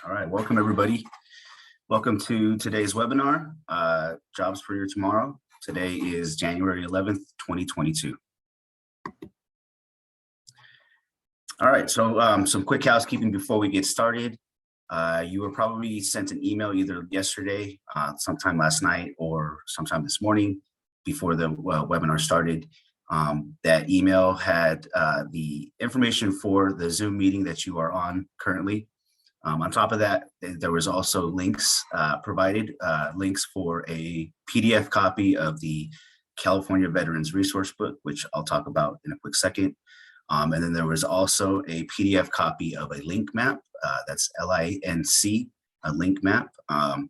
All right, welcome everybody. Welcome to today's webinar, Jobs for Your Tomorrow. Today is January 11th, 2022. All right, so some quick housekeeping before we get started. You were probably sent an email either yesterday, sometime last night, or sometime this morning before the webinar started. That email had the information for the Zoom meeting that you are on currently. On top of that, there was also links provided, links for a PDF copy of the California Veterans Resource Book, which I'll talk about in a quick second. And then there was also a PDF copy of a link map, that's LINC, a link map. And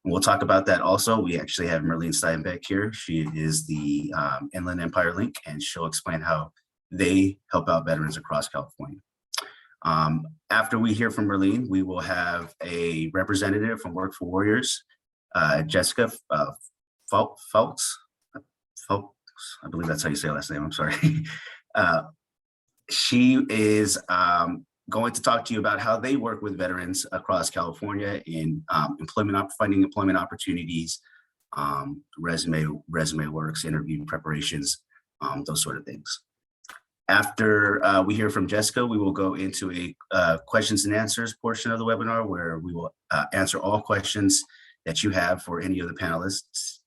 we'll talk about that also. We actually have Merlene Steinbeck here. She is the Inland Empire Link, and she'll explain how they help out veterans across California. After we hear from Merlene, we will have a representative from Work for Warriors, Jessica Fultz, I believe that's how you say her last name, I'm sorry. She is going to talk to you about how they work with veterans across California in finding employment opportunities, resume works, interview preparations, those sort of things. After we hear from Jessica, we will go into a questions and answers portion of the webinar where we will answer all questions that you have for any of the panelists.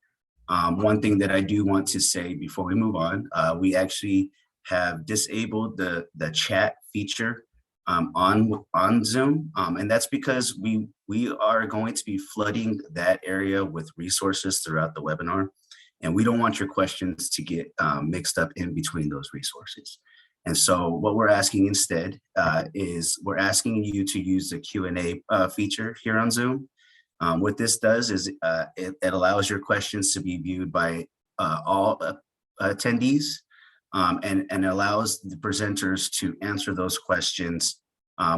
One thing that I do want to say before we move on, we actually have disabled the chat feature on Zoom, and that's because we are going to be flooding that area with resources throughout the webinar, and we don't want your questions to get mixed up in between those resources. And so what we're asking instead is we're asking you to use the Q&A feature here on Zoom. What this does is it allows your questions to be viewed by all attendees, and allows the presenters to answer those questions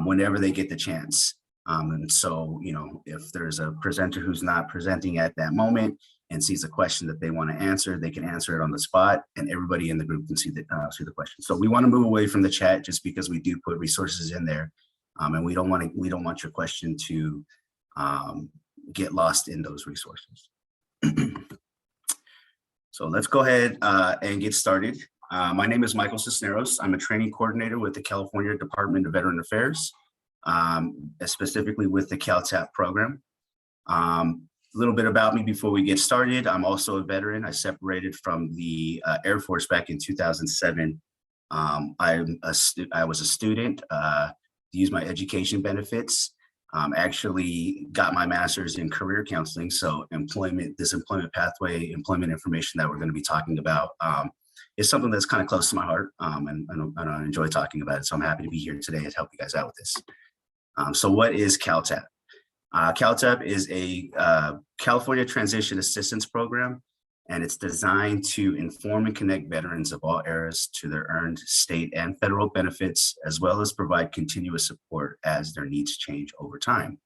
whenever they get the chance. And so, you know, if there's a presenter who's not presenting at that moment and sees a question that they want to answer, they can answer it on the spot, and everybody in the group can see the question. So we want to move away from the chat just because we do put resources in there, and we don't want your question to get lost in those resources. So let's go ahead and get started. My name is Michael Cisneros. I'm a training coordinator with the California Department of Veteran Affairs, specifically with the CalTAP program. A little bit about me before we get started. I'm also a veteran. I separated from the Air Force back in 2007. I was a student, used my education benefits, actually got my master's in career counseling. So this employment pathway, employment information that we're going to be talking about is something that's kind of close to my heart, and I enjoy talking about it. So I'm happy to be here today and help you guys out with this. So what is CalTAP? CalTAP is a California Transition Assistance Program, and it's designed to inform and connect veterans of all eras to their earned state and federal benefits, as well as provide continuous support as their needs change over time.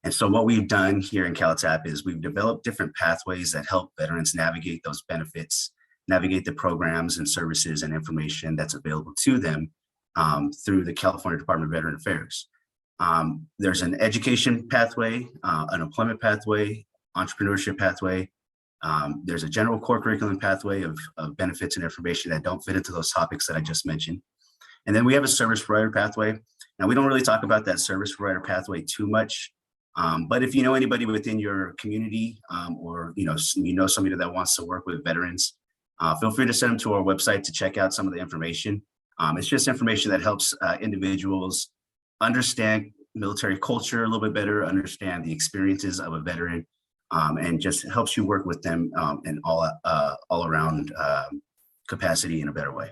And so what we've done here in CalTAP is we've developed different pathways that help veterans navigate those benefits, navigate the programs and services and information that's available to them through the California Department of Veteran Affairs. There's an education pathway, an employment pathway, entrepreneurship pathway. There's a general core curriculum pathway of benefits and information that don't fit into those topics that I just mentioned. And then we have a service provider pathway. Now, we don't really talk about that service provider pathway too much, but if you know anybody within your community, or you know somebody that wants to work with veterans, feel free to send them to our website to check out some of the information. It's just information that helps individuals understand military culture a little bit better, understand the experiences of a veteran, and just helps you work with them in all around capacity in a better way.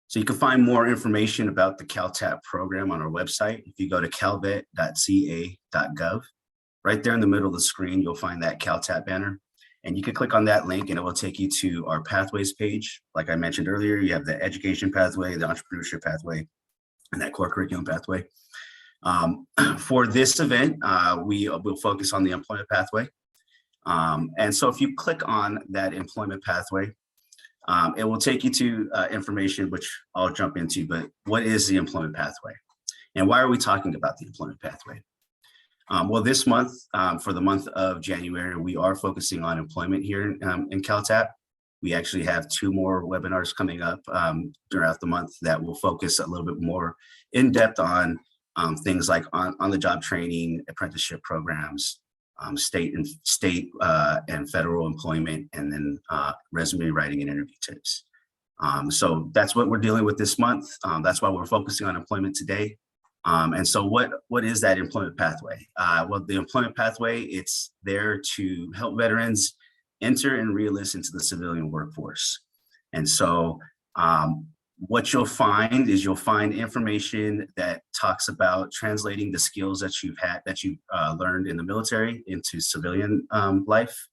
So you can find more information about the CalTAP program on our website. If you go to calvet.ca.gov, right there in the middle of the screen, you'll find that CalTAP banner. And you can click on that link and it will take you to our pathways page. Like I mentioned earlier, you have the education pathway, the entrepreneurship pathway, and that core curriculum pathway. For this event, we will focus on the employment pathway. And so if you click on that employment pathway, it will take you to information which I'll jump into, but what is the employment pathway? And why are we talking about the employment pathway? Well, this month, for the month of January, we are focusing on employment here in CalTAP. We actually have 2 more webinars coming up throughout the month that will focus a little bit more in depth on things like on-the-job training, apprenticeship programs, state and federal employment, and then resume writing and interview tips. So that's what we're dealing with this month. That's why we're focusing on employment today. And so what is that employment pathway? Well, the employment pathway, it's there to help veterans enter and re-enlist into the civilian workforce. And so what you'll find is you'll find information that talks about translating the skills that you've learned in the military into civilian life,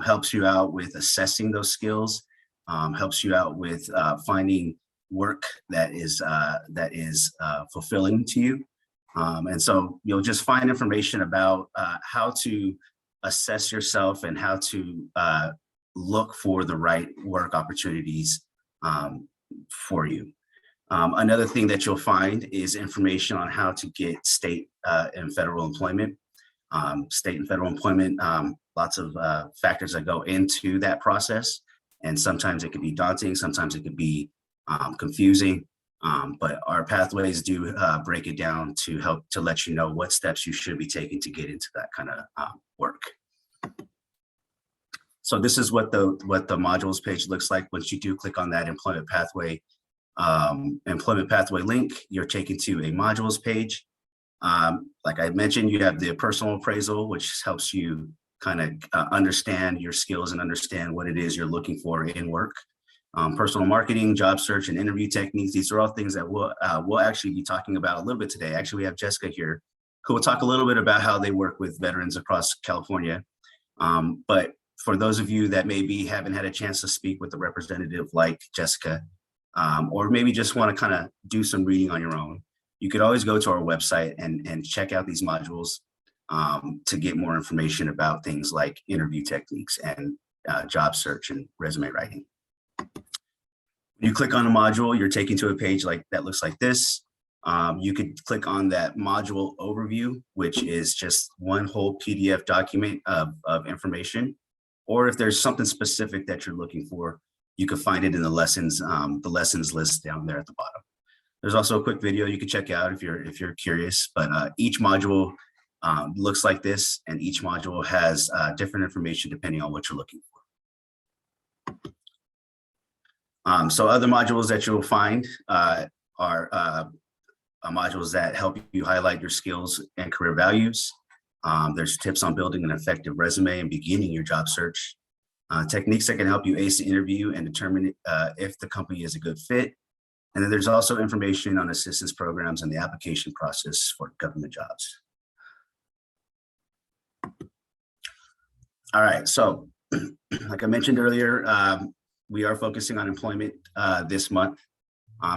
helps you out with assessing those skills, helps you out with finding work that is fulfilling to you. And so you'll just find information about how to assess yourself and how to look for the right work opportunities for you. Another thing that you'll find is information on how to get state and federal employment. Lots of factors that go into that process. And sometimes it could be daunting, sometimes it could be confusing, but our pathways do break it down to help to let you know what steps you should be taking to get into that kind of work. So this is what the modules page looks like. Once you do click on that employment pathway link, you're taken to a modules page. Like I mentioned, you have the personal appraisal, which helps you kind of understand your skills and understand what it is you're looking for in work. Personal marketing, job search, and interview techniques. These are all things that we'll actually be talking about a little bit today. Actually, we have Jessica here who will talk a little bit about how they work with veterans across California. But for those of you that maybe haven't had a chance to speak with a representative like Jessica, or maybe just want to kind of do some reading on your own, you could always go to our website and check out these modules to get more information about things like interview techniques and job search and resume writing. When you click on a module, you're taken to a page that looks like this. You could click on that module overview, which is just one whole PDF document of information. Or if there's something specific that you're looking for, you can find it in the lessons list down there at the bottom. There's also a quick video you can check out if you're curious, but each module looks like this, and each module has different information depending on what you're looking for. So other modules that you'll find are modules that help you highlight your skills and career values. There's tips on building an effective resume and beginning your job search. Techniques that can help you ace the interview and determine if the company is a good fit. And then there's also information on assistance programs and the application process for government jobs. All right, so like I mentioned earlier, we are focusing on employment this month.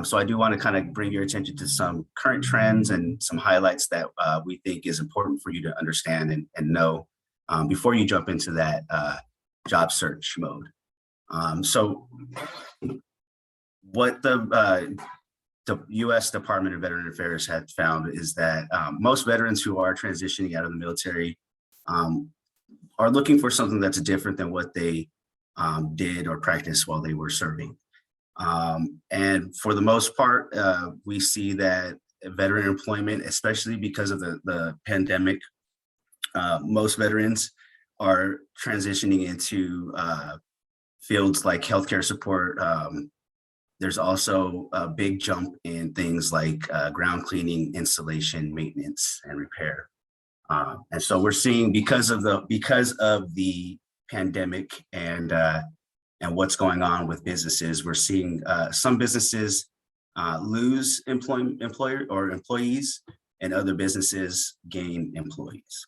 So I do want to kind of bring your attention to some current trends and some highlights that we think is important for you to understand and know before you jump into that job search mode. So what the U.S. Department of Veteran Affairs had found is that most veterans who are transitioning out of the military are looking for something that's different than what they did or practiced while they were serving. And for the most part, we see that veteran employment, especially because of the pandemic, most veterans are transitioning into fields like healthcare support. There's also a big jump in things like ground cleaning, installation, maintenance, and repair. And so we're seeing because of the pandemic and what's going on with businesses, we're seeing some businesses lose employees, and other businesses gain employees.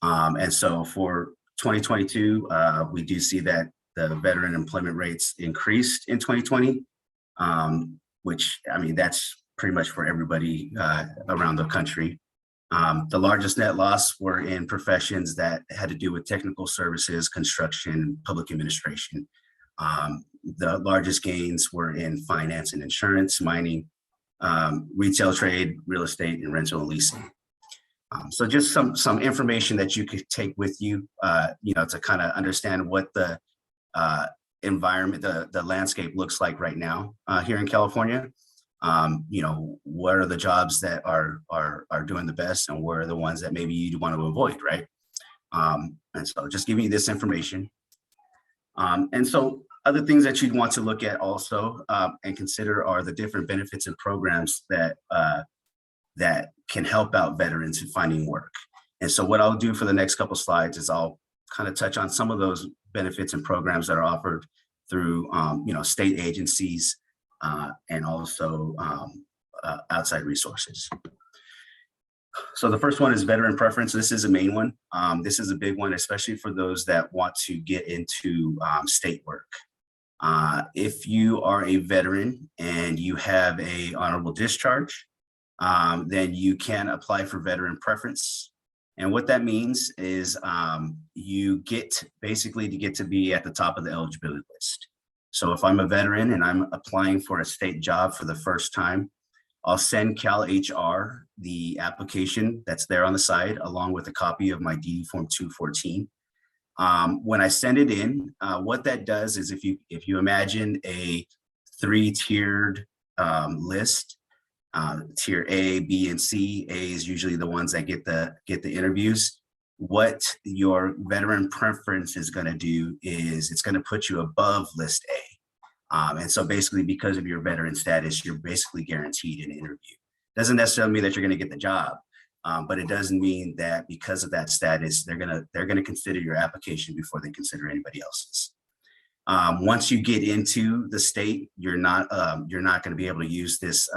And so for 2022, we do see that the veteran employment rates increased in 2020, which, I mean, that's pretty much for everybody around the country. The largest net loss were in professions that had to do with technical services, construction, public administration. The largest gains were in finance and insurance, mining, retail trade, real estate, and rental and leasing. So just some information that you could take with you, to kind of understand what the environment, the landscape looks like right now here in California. What are the jobs that are doing the best, and where are the ones that maybe you want to avoid, right? And so just giving you this information. And so other things that you'd want to look at also and consider are the different benefits and programs that can help out veterans in finding work. And so what I'll do for the next couple slides is I'll kind of touch on some of those benefits and programs that are offered through state agencies and also outside resources. So the first one is veteran preference. This is a main one. This is a big one, especially for those that want to get into state work. If you are a veteran and you have a honorable discharge, then you can apply for veteran preference. And what that means is you get basically to get to be at the top of the eligibility list. So if I'm a veteran and I'm applying for a state job for the first time, I'll send CalHR the application that's there on the side, along with a copy of my DD Form 214. When I send it in, what that does is if you imagine a 3-tiered list, tier A, B, and C. A is usually the ones that get the interviews. What your veteran preference is going to do is it's going to put you above list A. And so basically, because of your veteran status, you're basically guaranteed an interview. Doesn't necessarily mean that you're going to get the job, but it does mean that because of that status, they're gonna consider your application before they consider anybody else's. Once you get into the state, you're not going to be able to use this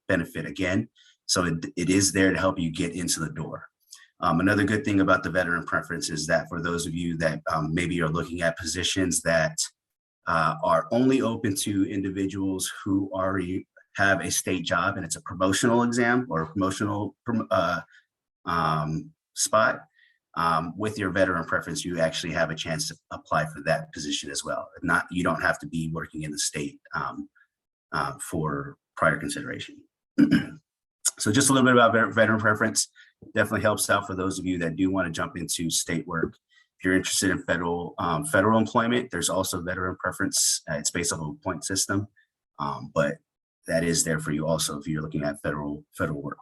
benefit again. So it is there to help you get into the door. Another good thing about the veteran preference is that for those of you that maybe are looking at positions that are only open to individuals who already have a state job and it's a promotional exam or a promotional spot, with your veteran preference, you actually have a chance to apply for that position as well. You don't have to be working in the state for prior consideration. So just a little bit about veteran preference. Definitely helps out for those of you that do want to jump into state work. If you're interested in federal employment, there's also veteran preference. It's based on a point system, but that is there for you also if you're looking at federal work.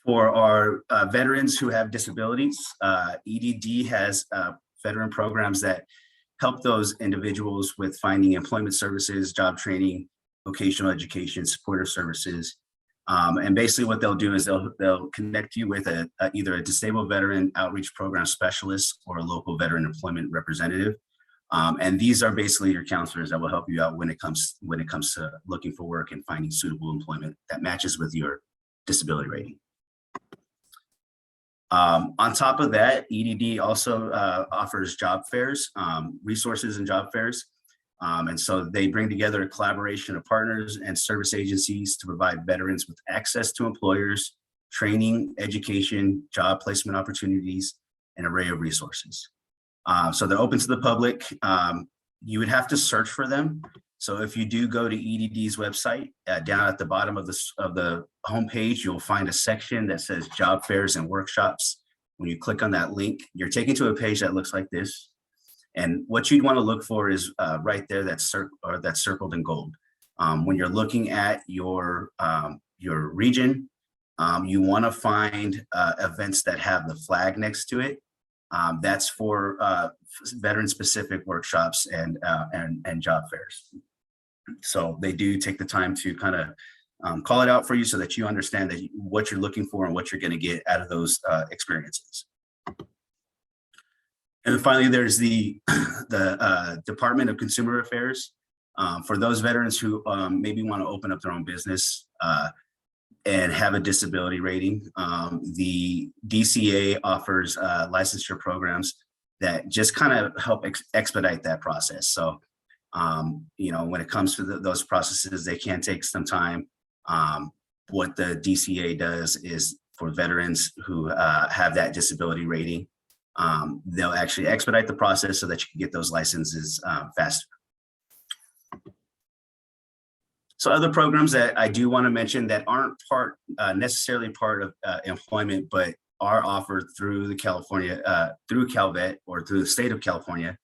For our veterans who have disabilities, EDD has veteran programs that help those individuals with finding employment services, job training, vocational education, supportive services. And basically what they'll do is they'll connect you with either a disabled veteran outreach program specialist or a local veteran employment representative. And these are basically your counselors that will help you out when it comes to looking for work and finding suitable employment that matches with your disability rating. On top of that, EDD also offers job fairs, resources and job fairs. And so they bring together a collaboration of partners and service agencies to provide veterans with access to employers, training, education, job placement opportunities, an array of resources. So they're open to the public. You would have to search for them. So if you do go to EDD's website, down at the bottom of the homepage, you'll find a section that says job fairs and workshops. When you click on that link, you're taken to a page that looks like this. And what you'd want to look for is right there, that's circled in gold. When you're looking at your region, you want to find events that have the flag next to it. That's for veteran-specific workshops and job fairs. So they do take the time to kind of call it out for you so that you understand that what you're looking for and what you're going to get out of those experiences. And then finally, there's the Department of Consumer Affairs. For those veterans who maybe want to open up their own business and have a disability rating, the DCA offers licensure programs that just kind of help expedite that process. So, when it comes to those processes, they can take some time. What the DCA does is for veterans who have that disability rating, they'll actually expedite the process so that you can get those licenses faster. So other programs that I do want to mention that aren't necessarily part of employment, but are offered through the through CalVet or through the state of California,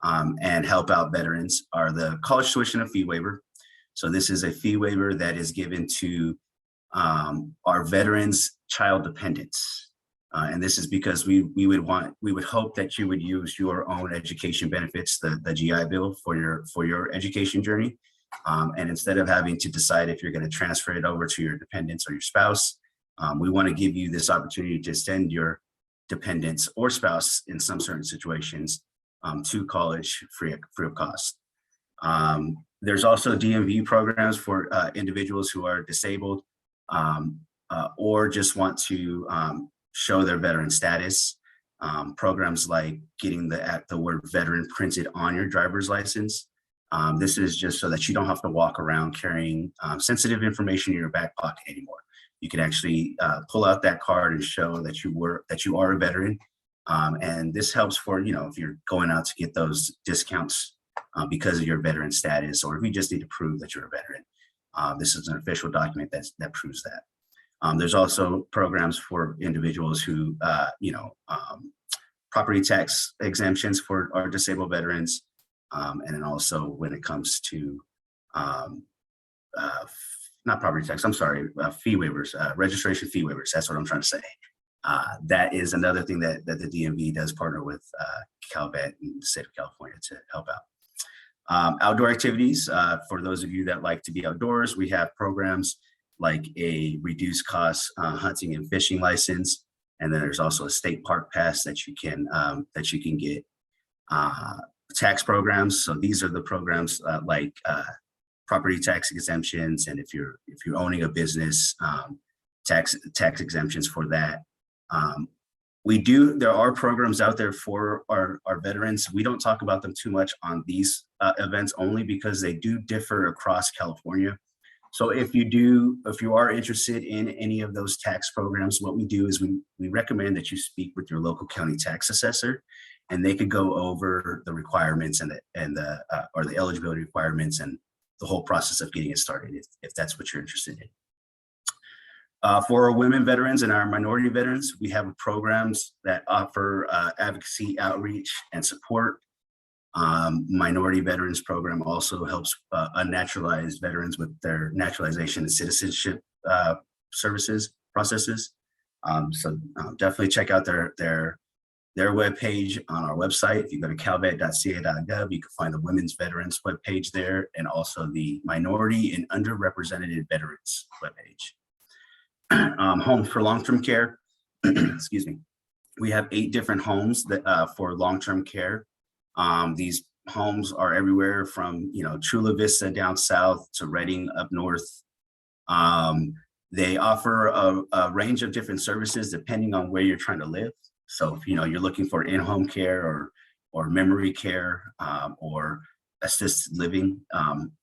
and help out veterans, are the college tuition and fee waiver. So this is a fee waiver that is given to our veterans' child dependents. And this is because we would hope that you would use your own education benefits, the GI Bill, for your education journey. And instead of having to decide if you're going to transfer it over to your dependents or your spouse, we want to give you this opportunity to send your dependents or spouse in some certain situations to college free of cost. There's also DMV programs for individuals who are disabled or just want to show their veteran status. Programs like getting the word veteran printed on your driver's license. This is just so that you don't have to walk around carrying sensitive information in your back pocket anymore. You can actually pull out that card and show that you are a veteran. And this helps for, if you're going out to get those discounts because of your veteran status, or if you just need to prove that you're a veteran. This is an official document that proves that. There's also programs for individuals who, property tax exemptions for our disabled veterans. And then also when it comes to, not property tax, I'm sorry, fee waivers, registration fee waivers. That's what I'm trying to say. That is another thing that the DMV does partner with CalVet and the state of California to help out. Outdoor activities, for those of you that like to be outdoors, we have programs like a reduced cost hunting and fishing license. And then there's also a state park pass that you can get. Tax programs. So these are the programs like property tax exemptions, and if you're owning a business, tax exemptions for that. There are programs out there for our veterans. We don't talk about them too much on these events, only because they do differ across California. So if you are interested in any of those tax programs, what we do is we recommend that you speak with your local county tax assessor, and they could go over the requirements and the eligibility requirements and the whole process of getting it started, if that's what you're interested in. For our women veterans and our minority veterans, we have programs that offer advocacy, outreach, and support. Minority veterans program also helps unnaturalized veterans with their naturalization and citizenship processes. So definitely check out their webpage on our website. If you go to calvet.ca.gov, you can find the women's veterans webpage there, and also the minority and underrepresented veterans webpage. Homes for long-term care. Excuse me. We have 8 different homes that for long-term care. These homes are everywhere from Chula Vista down south to Redding up north. They offer a range of different services depending on where you're trying to live. So if you're looking for in-home care or memory care or assisted living,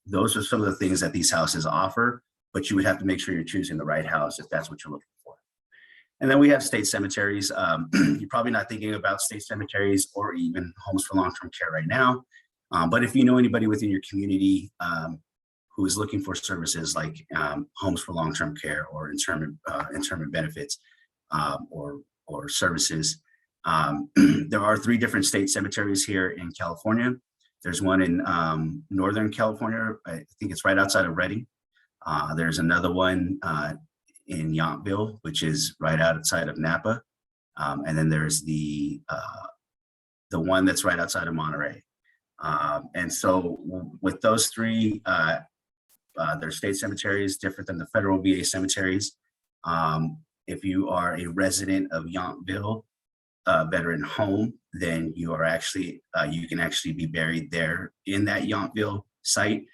those are some of the things that these houses offer. But you would have to make sure you're choosing the right house if that's what you're looking for. And then we have state cemeteries. You're probably not thinking about state cemeteries or even homes for long-term care right now. But if you know anybody within your community who is looking for services like homes for long-term care or internment benefits or services, there are 3 different state cemeteries here in California. There's one in Northern California. I think it's right outside of Redding. There's another one in Yountville, which is right outside of Napa. And then there's the one that's right outside of Monterey. And so with those 3, they're state cemeteries, different than the federal VA cemeteries. If you are a resident of Yountville Veteran Home, then you can actually be buried there in that Yountville site.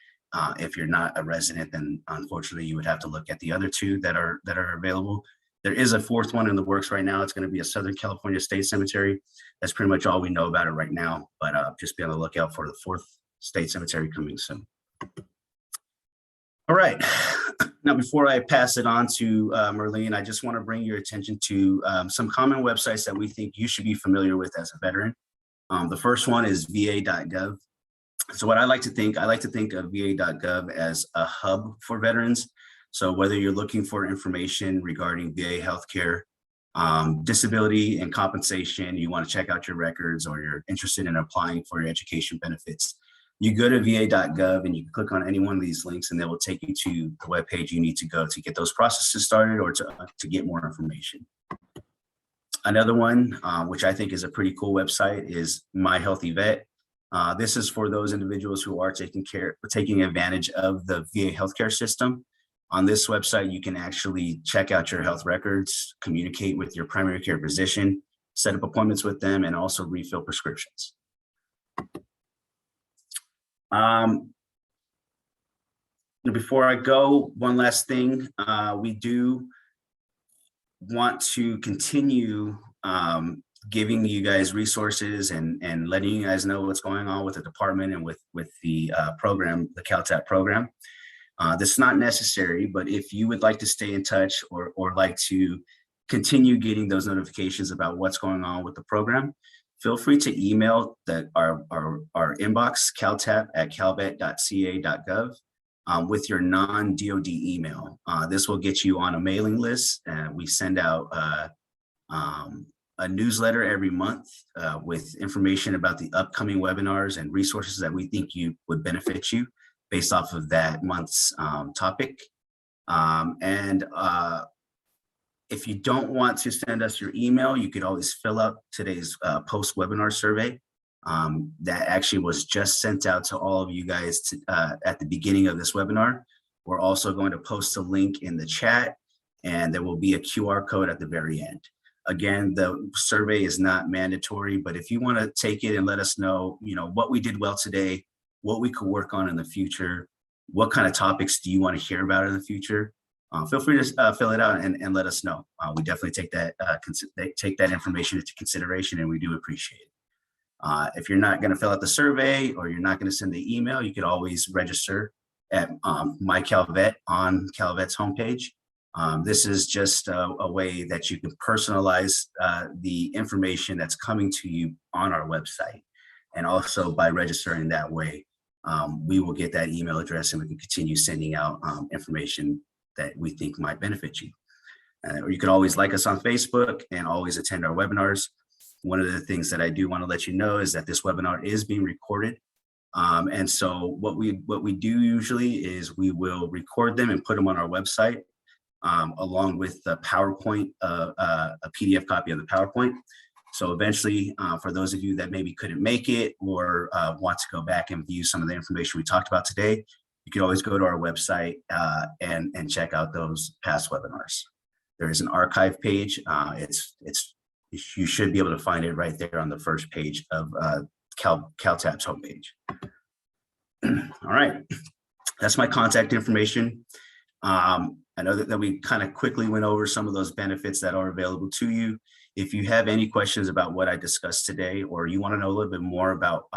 If you're not a resident, then unfortunately you would have to look at the other 2 that are available. There is a 4th one in the works right now. It's going to be a Southern California State Cemetery. That's pretty much all we know about it right now, but just be on the lookout for the 4th state cemetery coming soon. All right. Now, before I pass it on to Merlene, I just want to bring your attention to some common websites that we think you should be familiar with as a veteran. The first one is va.gov. So what I like to think of VA.gov as a hub for veterans. So whether you're looking for information regarding VA healthcare, disability and compensation, you want to check out your records, or you're interested in applying for your education benefits, you go to va.gov and you can click on any one of these links and they will take you to the webpage you need to go to get those processes started, or to get more information. Another one, which I think is a pretty cool website, is My Healthy Vet. This is for those individuals who are taking advantage of the VA healthcare system. On this website, you can actually check out your health records, communicate with your primary care physician, set up appointments with them, and also refill prescriptions. Before I go, one last thing, we do want to continue giving you guys resources and letting you guys know what's going on with the department and with the program, the CalTAP program. This is not necessary, but if you would like to stay in touch or like to continue getting those notifications about what's going on with the program, feel free to email our inbox, caltap@calvet.ca.gov, with your non-DoD email. This will get you on a mailing list. We send out a newsletter every month with information about the upcoming webinars and resources that we think would benefit you based off of that month's topic. If you don't want to send us your email, you could always fill out today's post-webinar survey. That actually was just sent out to all of you guys at the beginning of this webinar. We're also going to post a link in the chat, and there will be a QR code at the very end. Again, the survey is not mandatory, but if you want to take it and let us know, what we did well today, what we could work on in the future, what kind of topics do you want to hear about in the future, feel free to fill it out and let us know. We definitely take that information into consideration, and we do appreciate it. If you're not going to fill out the survey, or you're not going to send the email, you could always register at My CalVet on CalVet's homepage. This is just a way that you can personalize the information that's coming to you on our website. And also by registering that way, we will get that email address and we can continue sending out information that we think might benefit you. Or you can always like us on Facebook and always attend our webinars. One of the things that I do want to let you know is that this webinar is being recorded. And so what we do usually is we will record them and put them on our website, along with the PowerPoint, a PDF copy of the PowerPoint. So eventually, for those of you that maybe couldn't make it, or want to go back and view some of the information we talked about today, you can always go to our website and check out those past webinars. There is an archive page. You should be able to find it right there on the first page of CalTAP's homepage. All right, that's my contact information. I know that we kind of quickly went over some of those benefits that are available to you. If you have any questions about what I discussed today, or you want to know a little bit more about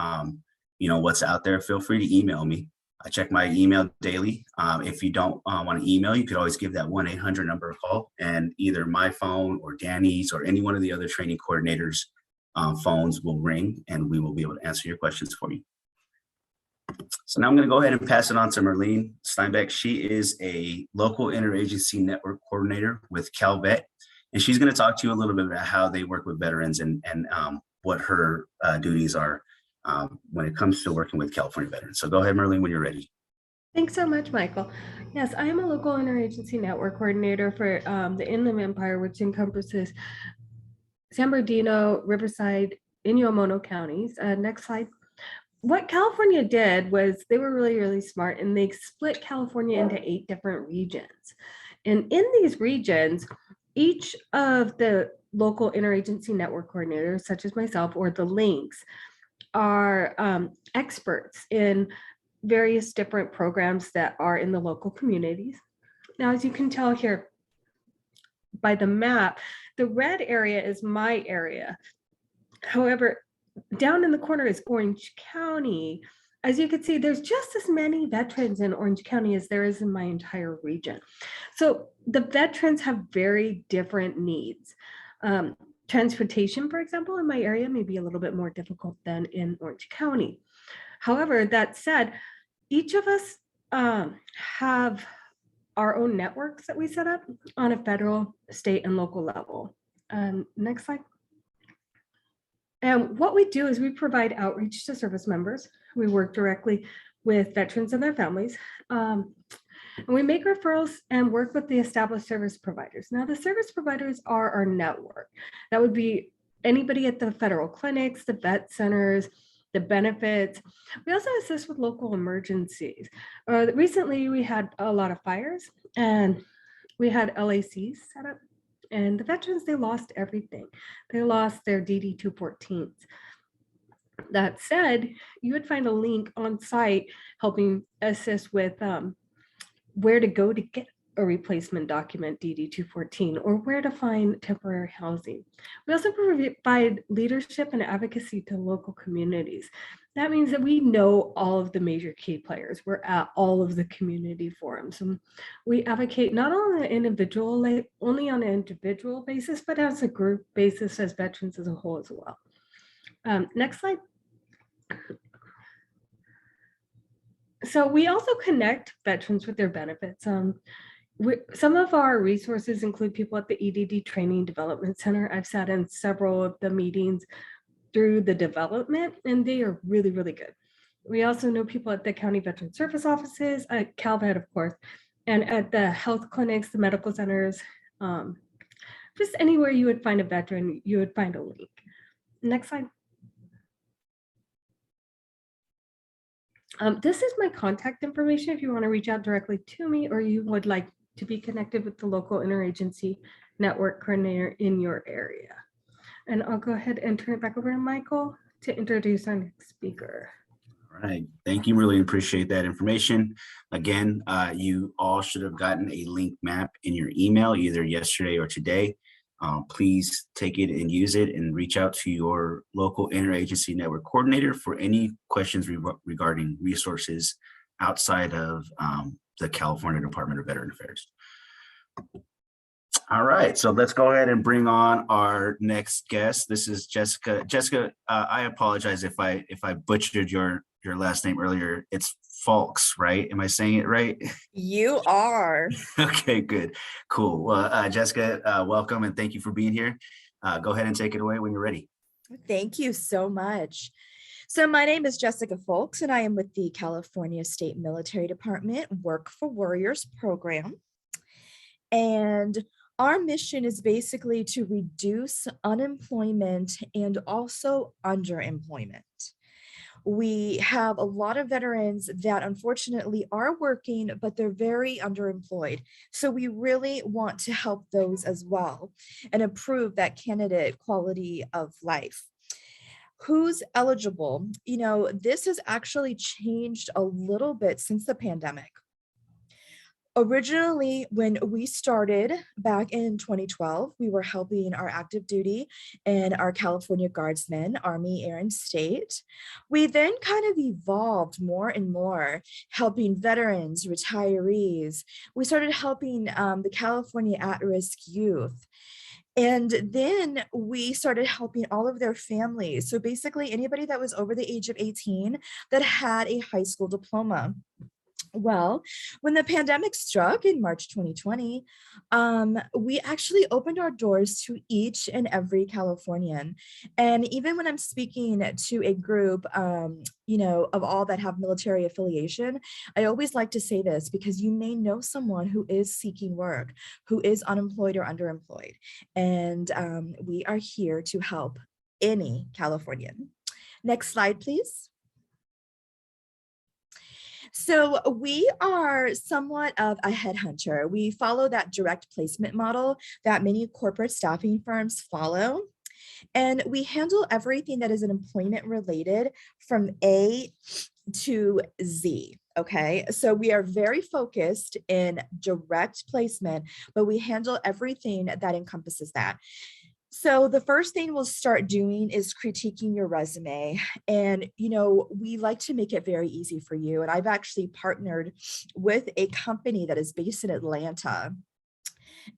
what's out there, feel free to email me. I check my email daily. If you don't want to email, you could always give that 1-800 number a call, and either my phone or Danny's or any one of the other training coordinators' phones will ring, and we will be able to answer your questions for you. So now I'm going to go ahead and pass it on to Merlene Steinbeck. She is a local interagency network coordinator with CalVet, and she's going to talk to you a little bit about how they work with veterans and what her duties are when it comes to working with California veterans. So go ahead, Merlene, when you're ready. Thanks so much, Michael. Yes, I am a local interagency network coordinator for the Inland Empire, which encompasses San Bernardino, Riverside, Inyo-Mono counties. Next slide. What California did was they were really, really smart, and they split California into 8 different regions. And in these regions, each of the local interagency network coordinators, such as myself, or the links, are experts in various different programs that are in the local communities. Now, as you can tell here by the map, the red area is my area. However, down in the corner is Orange County. As you can see, there's just as many veterans in Orange County as there is in my entire region. So the veterans have very different needs. Transportation, for example, in my area may be a little bit more difficult than in Orange County. However, that said, each of us have our own networks that we set up on a federal, state, and local level. Next slide. And what we do is we provide outreach to service members. We work directly with veterans and their families. And we make referrals and work with the established service providers. Now, the service providers are our network. That would be anybody at the federal clinics, the vet centers, the benefits. We also assist with local emergencies. Recently, we had a lot of fires and we had LACs set up. And the veterans, they lost everything. They lost their DD-214s. That said, you would find a link on site helping assist with where to go to get a replacement document DD-214 or where to find temporary housing. We also provide leadership and advocacy to local communities. That means that we know all of the major key players. We're at all of the community forums. And we advocate not on an individual, only on an individual basis, but as a group basis, as veterans as a whole as well. Next slide. So we also connect veterans with their benefits. Some of our resources include people at the EDD Training Development Center. I've sat in several of the meetings through the development, and they are really, really good. We also know people at the county veteran service offices, at CalVet, of course, and at the health clinics, the medical centers. Just anywhere you would find a veteran, you would find a link. Next slide. This is my contact information if you want to reach out directly to me or you would like to be connected with the local interagency network coordinator in your area. And I'll go ahead and turn it back over to Michael to introduce our next speaker. All right, thank you. Really appreciate that information. Again, you all should have gotten a link map in your email either yesterday or today. Please take it and use it and reach out to your local interagency network coordinator for any questions regarding resources outside of the California Department of Veteran Affairs. All right, so let's go ahead and bring on our next guest. This is Jessica. Jessica, I apologize if I butchered your last name earlier. It's Fulks, right? Am I saying it right? You are. Okay, good, cool. Well, Jessica, welcome and thank you for being here. Go ahead and take it away when you're ready. Thank you so much. So my name is Jessica Fulks, and I am with the California State Military Department Work for Warriors program. And our mission is basically to reduce unemployment and also underemployment. We have a lot of veterans that unfortunately are working, but they're very underemployed. So we really want to help those as well and improve that candidate quality of life. Who's eligible? You know, this has actually changed a little bit since the pandemic. Originally, when we started back in 2012, we were helping our active duty and our California Guardsmen, Army, Air, and State. We then kind of evolved more and more, helping veterans, retirees. We started helping the California at-risk youth. And then we started helping all of their families. So basically anybody that was over the age of 18 that had a high school diploma. Well, when the pandemic struck in March 2020, we actually opened our doors to each and every Californian. And even when I'm speaking to a group, you know, of all that have military affiliation, I always like to say this because you may know someone who is seeking work, who is unemployed or underemployed. And we are here to help any Californian. Next slide, please. So we are somewhat of a headhunter. We follow that direct placement model that many corporate staffing firms follow. And we handle everything that is employment related from A to Z. Okay, so we are very focused in direct placement, but we handle everything that encompasses that. So the first thing we'll start doing is critiquing your resume. And, you know, we like to make it very easy for you. And I've actually partnered with a company that is based in Atlanta.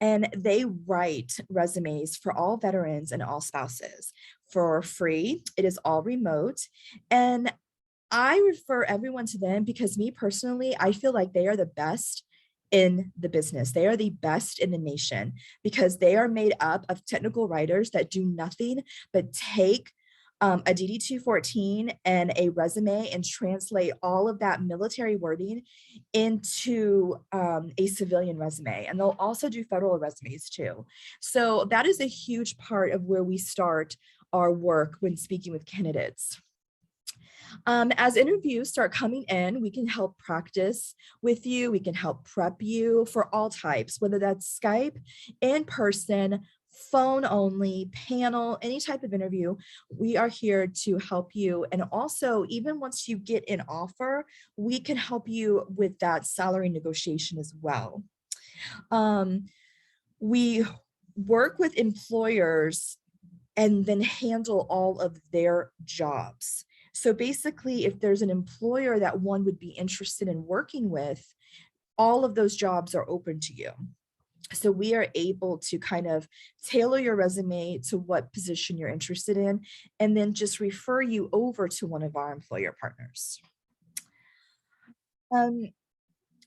And they write resumes for all veterans and all spouses for free. It is all remote. And I refer everyone to them because me personally, I feel like they are the best in the business. They are the best in the nation because they are made up of technical writers that do nothing but take a DD-214 and a resume and translate all of that military wording into a civilian resume. And they'll also do federal resumes too. So that is a huge part of where we start our work when speaking with candidates. As interviews start coming in, we can help practice with you. We can help prep you for all types, whether that's Skype, in person, phone only, panel, any type of interview. We are here to help you. And also, even once you get an offer, we can help you with that salary negotiation as well. We work with employers and then handle all of their jobs. So basically, if there's an employer that one would be interested in working with, all of those jobs are open to you. So we are able to kind of tailor your resume to what position you're interested in, and then just refer you over to one of our employer partners.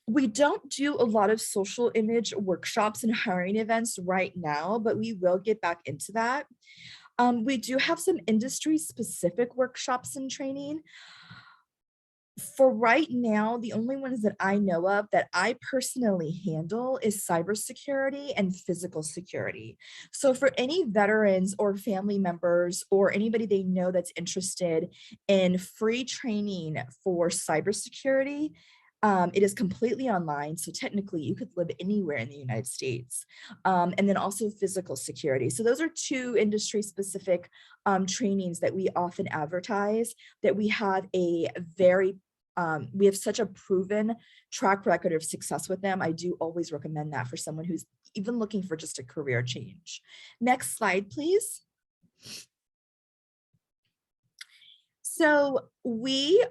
We don't do a lot of social image workshops and hiring events right now, but we will get back into that. We do have some industry specific workshops and training. For right now, the only ones that I know of that I personally handle is cybersecurity and physical security. So for any veterans or family members or anybody they know that's interested in free training for cybersecurity, it is completely online. So technically you could live anywhere in the United States. And then also physical security. So those are two industry specific trainings that we often advertise, that we have a very we have such a proven track record of success with them. I do always recommend that for someone who's even looking for just a career change. Next slide, please. So we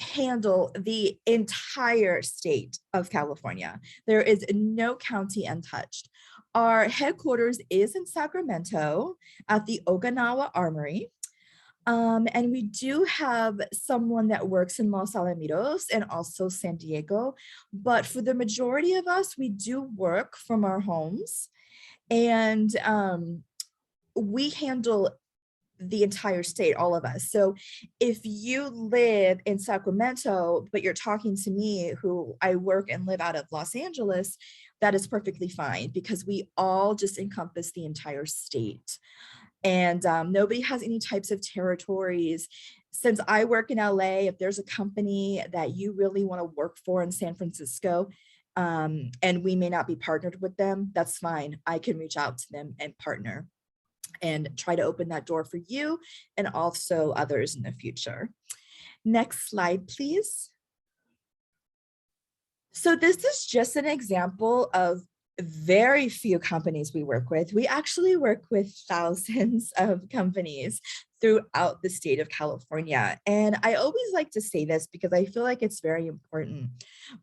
handle the entire state of California. There is no county untouched. Our headquarters is in Sacramento at the Okinawa Armory. And we do have someone that works in Los Alamitos and also San Diego. But for the majority of us, we do work from our homes. And we handle the entire state, all of us. So if you live in Sacramento, but you're talking to me who I work and live out of Los Angeles, that is perfectly fine because we all just encompass the entire state. And nobody has any types of territories. Since I work in LA, if there's a company that you really want to work for in San Francisco, and we may not be partnered with them, that's fine. I can reach out to them and partner and try to open that door for you and also others in the future. Next slide, please. So this is just an example of very few companies we work with. We actually work with thousands of companies throughout the state of California. And I always like to say this because I feel like it's very important.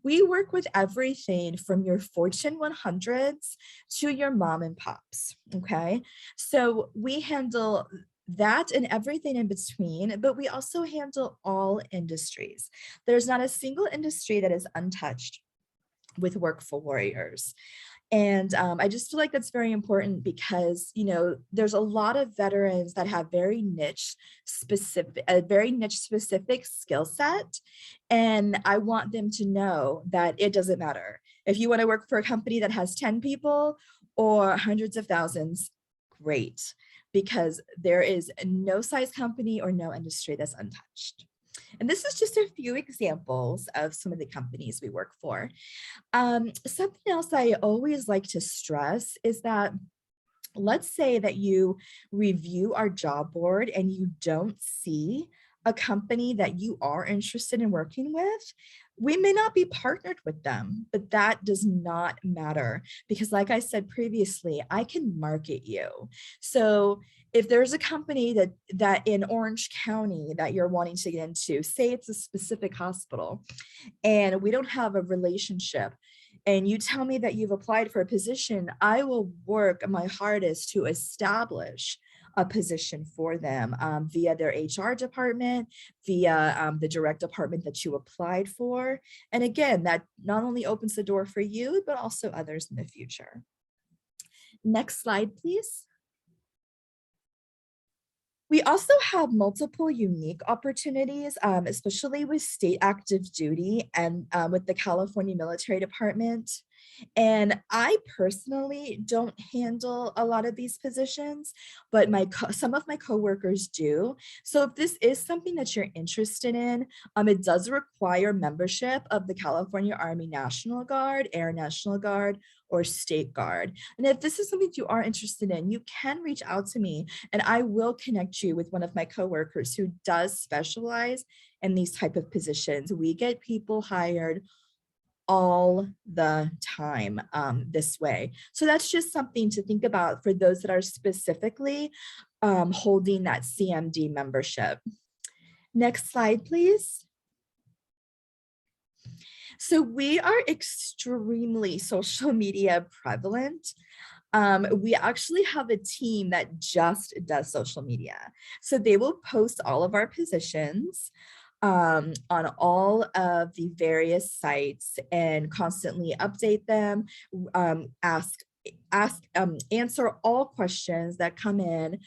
We work with everything from your Fortune 100s to your mom and pops, okay? So we handle that and everything in between, but we also handle all industries. There's not a single industry that is untouched with Work for Warriors. And I just feel like that's very important because, you know, there's a lot of veterans that have a very niche specific skill set. And I want them to know that it doesn't matter. If you want to work for a company that has 10 people or hundreds of thousands, great, because there is no size company or no industry that's untouched. And this is just a few examples of some of the companies we work for. Something else I always like to stress is that let's say that you review our job board and you don't see a company that you are interested in working with. We may not be partnered with them, but that does not matter because like I said previously, I can market you. So if there's a company that in Orange County that you're wanting to get into, say it's a specific hospital and we don't have a relationship, and you tell me that you've applied for a position, I will work my hardest to establish a position for them via their HR department, via the direct department that you applied for. And again, that not only opens the door for you, but also others in the future. Next slide, please. We also have multiple unique opportunities, especially with state active duty and with the California Military Department. And I personally don't handle a lot of these positions, but some of my coworkers do. So if this is something that you're interested in, it does require membership of the California Army National Guard, Air National Guard, or State Guard. And if this is something you are interested in, you can reach out to me and I will connect you with one of my coworkers who does specialize in these type of positions. We get people hired all the time this way. So that's just something to think about for those that are specifically holding that CMD membership. Next slide, please. So we are extremely social media prevalent. We actually have a team that just does social media. So they will post all of our positions on all of the various sites and constantly update them, answer all questions that come in,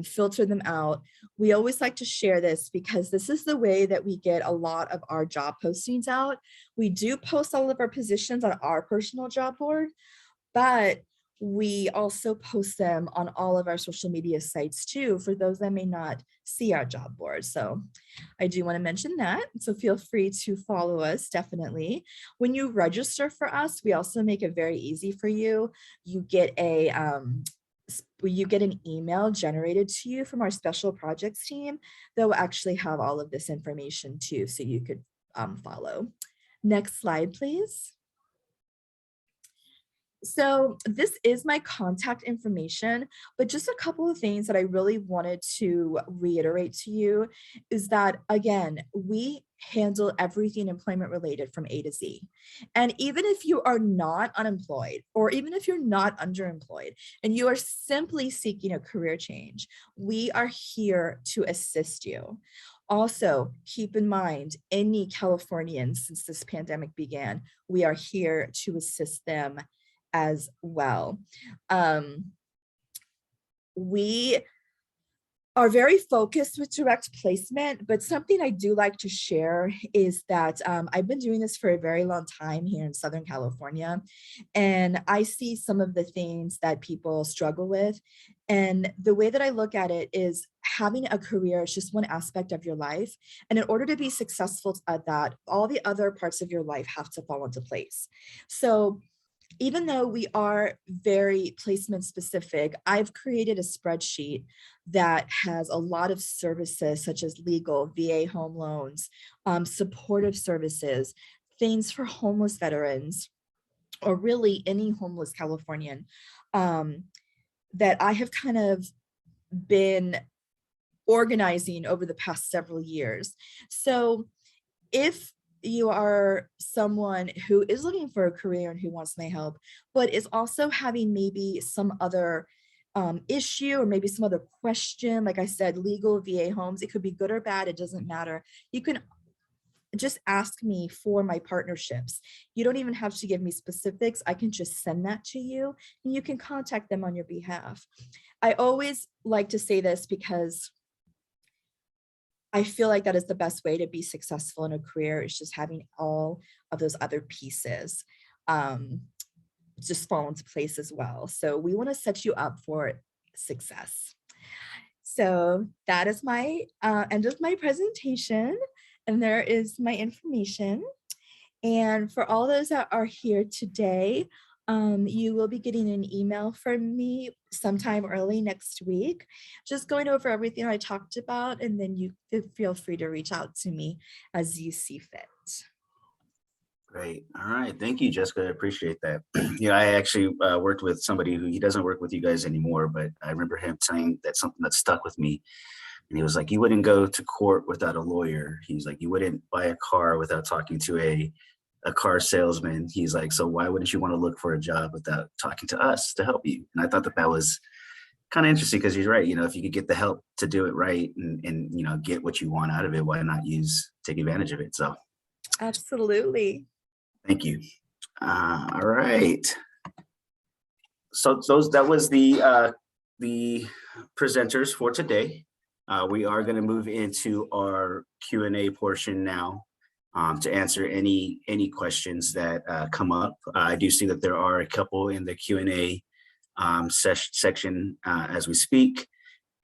filter them out. We always like to share this because this is the way that we get a lot of our job postings out. We do post all of our positions on our personal job board, but we also post them on all of our social media sites too, for those that may not see our job board. So I do want to mention that. So feel free to follow us, definitely. When you register for us, we also make it very easy for you. You get an email generated to you from our special projects team that will actually have all of this information too, so you could follow. Next slide, please. So this is my contact information, but just a couple of things that I really wanted to reiterate to you is that, again, we handle everything employment related from A to Z. And even if you are not unemployed, or even if you're not underemployed, and you are simply seeking a career change, we are here to assist you. Also, keep in mind, any Californians since this pandemic began, we are here to assist them as well. We are very focused with direct placement, but something I do like to share is that I've been doing this for a very long time here in Southern California, and I see some of the things that people struggle with. And the way that I look at it is having a career is just one aspect of your life. And in order to be successful at that, all the other parts of your life have to fall into place. So even though we are very placement specific, I've created a spreadsheet that has a lot of services such as legal, VA home loans, supportive services, things for homeless veterans, or really any homeless Californian, that I have kind of been organizing over the past several years. So if you are someone who is looking for a career and who wants my help, but is also having maybe some other issue or maybe some other question, like I said, legal, VA homes, it could be good or bad, it doesn't matter. You can just ask me for my partnerships. You don't even have to give me specifics. I can just send that to you and you can contact them on your behalf. I always like to say this because I feel like that is the best way to be successful in a career, is just having all of those other pieces just fall into place as well. So we want to set you up for success. So that is my end of my presentation, and there is my information. And for all those that are here today, you will be getting an email from me sometime early next week, just going over everything I talked about, and then you feel free to reach out to me as you see fit. Great. All right. Thank you, Jessica. I appreciate that. Yeah, I actually worked with somebody who, he doesn't work with you guys anymore, but I remember him saying that something that stuck with me. And he was like, you wouldn't go to court without a lawyer. He's like, you wouldn't buy a car without talking to a car salesman. He's like, so why wouldn't you want to look for a job without talking to us to help you? And I thought that that was kind of interesting because you're right. If you could get the help to do it right and get what you want out of it, why not take advantage of it? So Absolutely. thank you. All right. So that was the presenters for today. We are going to move into our Q&A portion now to answer any questions that come up. I do see that there are a couple in the Q&A section as we speak.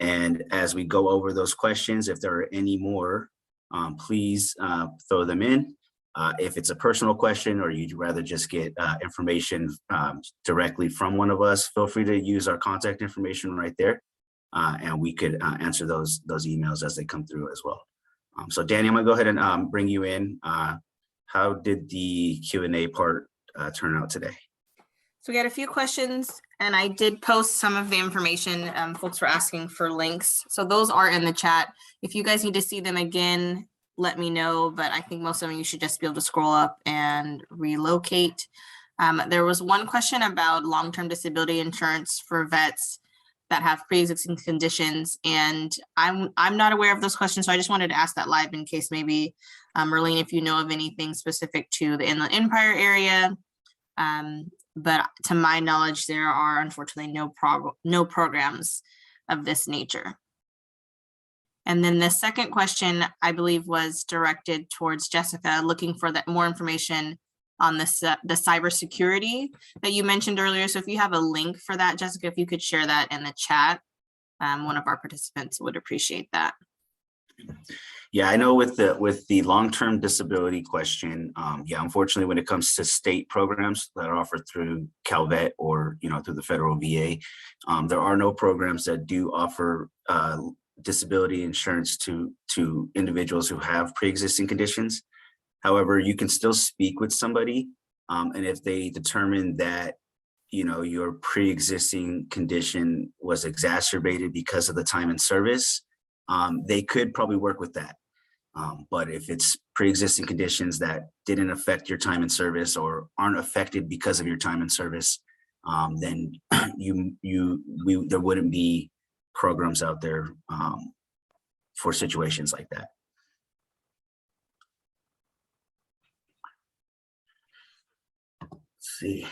And as we go over those questions, if there are any more, please throw them in. If it's a personal question or you'd rather just get information directly from one of us, feel free to use our contact information right there. And we could answer those emails as they come through as well. So Danny, I'm gonna go ahead and bring you in. How did the Q&A part turn out today? So we had a few questions and I did post some of the information. Folks were asking for links. So those are in the chat. If you guys need to see them again, let me know, but I think most of them you should just be able to scroll up and relocate. There was one question about long-term disability insurance for vets that have pre-existing conditions, and I'm not aware of those questions, so I just wanted to ask that live in case maybe, Merlene, if you know of anything specific to the Inland Empire area. But to my knowledge, there are unfortunately no programs of this nature. And then the second question, I believe, was directed towards Jessica, looking for that more information on the cybersecurity that you mentioned earlier. So if you have a link for that, Jessica, if you could share that in the chat, one of our participants would appreciate that. Yeah, I know with the long-term disability question, yeah, unfortunately, when it comes to state programs that are offered through CalVet or through the federal VA, there are no programs that do offer disability insurance to individuals who have pre-existing conditions. However, you can still speak with somebody, and if they determine that your pre-existing condition was exacerbated because of the time in service, they could probably work with that. But if it's pre-existing conditions that didn't affect your time in service or aren't affected because of your time in service, then there wouldn't be programs out there for situations like that. Let's see.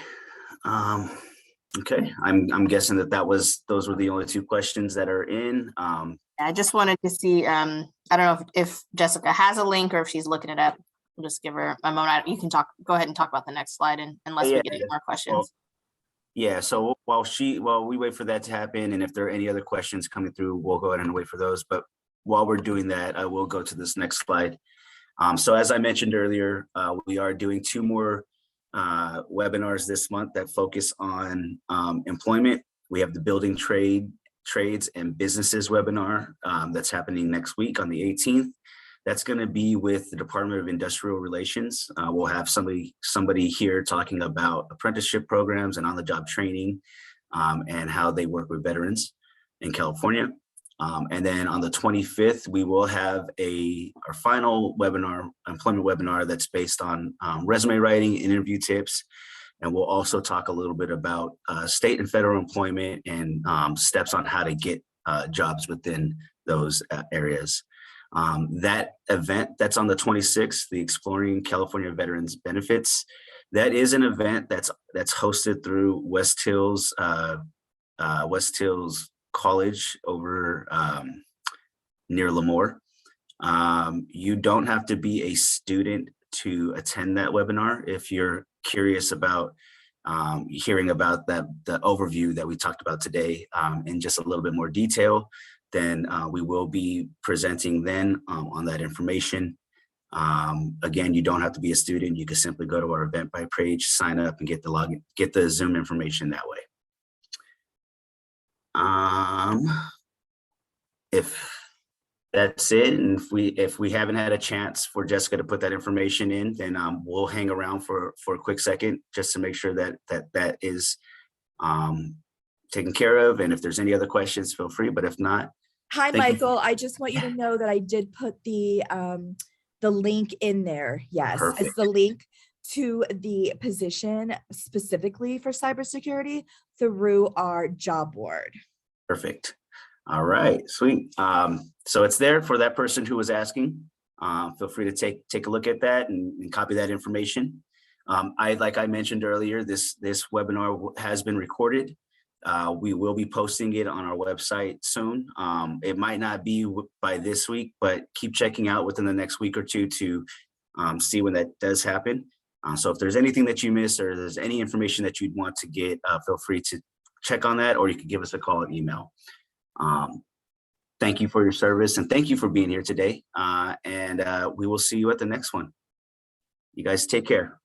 Okay, I'm guessing those were the only two questions that are in. I just wanted to see, I don't know if Jessica has a link or if she's looking it up. We'll just give her a moment. You can go ahead and talk about the next slide unless we get any more questions. Well, yeah, so while we wait for that to happen, and if there are any other questions coming through, we'll go ahead and wait for those. But while we're doing that, I will go to this next slide. So as I mentioned earlier, we are doing 2 more webinars this month that focus on employment. We have the Building Trades and Businesses webinar that's happening next week on the 18th. That's going to be with the Department of Industrial Relations. We'll have somebody here talking about apprenticeship programs and on-the-job training and how they work with veterans in California. And then on the 25th, we will have our final webinar, employment webinar, that's based on resume writing, interview tips. And we'll also talk a little bit about state and federal employment and steps on how to get jobs within those areas. That event, that's on the 26th, the Exploring California Veterans Benefits. That is an event that's hosted through West Hills College over near Lemoore. You don't have to be a student to attend that webinar. If you're curious about hearing about the overview that we talked about today in just a little bit more detail, then we will be presenting then on that information. Again, you don't have to be a student. You can simply go to our Eventbrite page, sign up, and get the Zoom information that way. If that's it, and if we haven't had a chance for Jessica to put that information in, then we'll hang around for a quick second just to make sure that is taken care of. And if there's any other questions, feel free. But if not, hi, Michael. I just want you to know that I did put the link in there. Yes, perfect. It's the link to the position specifically for cybersecurity through our job board. Perfect. All right, sweet. So it's there for that person who was asking. Feel free to take a look at that and copy that information. Like I mentioned earlier, this webinar has been recorded. We will be posting it on our website soon. It might not be by this week, but keep checking out within the next week or two to see when that does happen. So if there's anything that you missed or there's any information that you'd want to get, feel free to check on that, or you can give us a call or email. Thank you for your service and thank you for being here today. And we will see you at the next one. You guys take care.